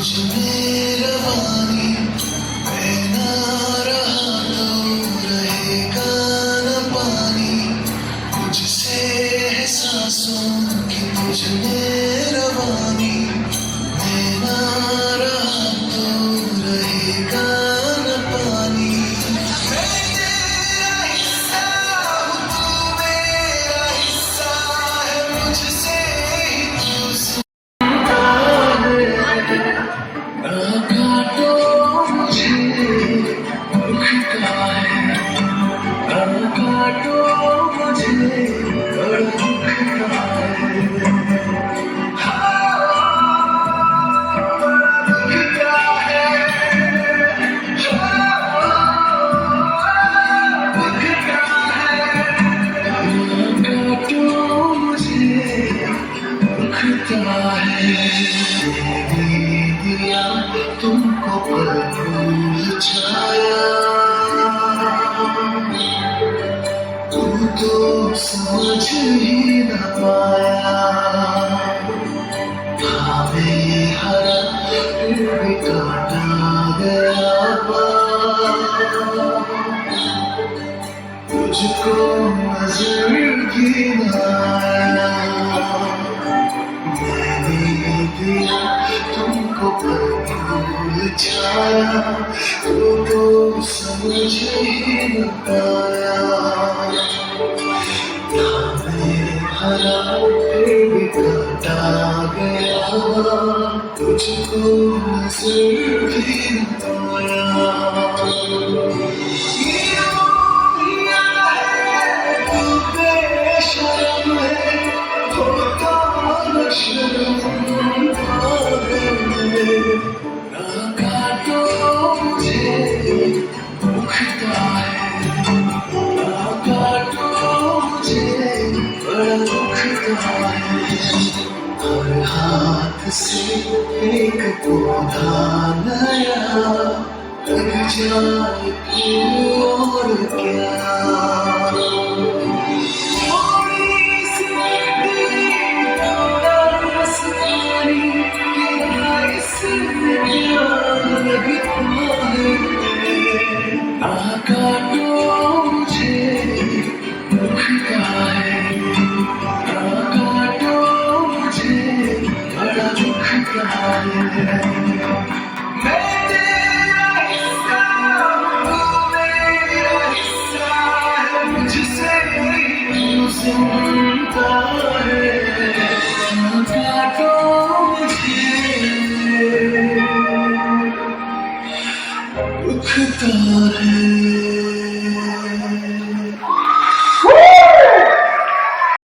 में रवानी मैं ना रहा तो रहेगा न पानी मुझसे है सांसों की मुझ में रवानी मैं ना रहा तो रहेगा न पानी मैं तेरा हिस्सा हूँ तू मेरा हिस्सा है मुझसे ही तू सुनता है ना काटो मुझे दुखता है ना काटो मुझे बड़ा दुखता है दिया तुमको पर फूल छाया तू तो समझ ही न पाया हमें हरा फिर भी काटा गया तुझको नजर भी न आया मैंने दिया तुमको पर फूल छाया तो समझ ही न पाया हमें हरा फिर भी काटा गया तुझको नजर भी न आया शर्म है होता ना काटो मुझे दुखता है ना काटो मुझे बड़ा दुखता है हर हाथ से एक पौधा नया लग जाए तू और क्या ना काटो मुझे दुखता है ना काटो मुझे बड़ा दुखता है मैं तेरा हिस्सा तू मेरा हिस्सा है मुझसे तू सुनता है ना काटो मुझे दुखता है।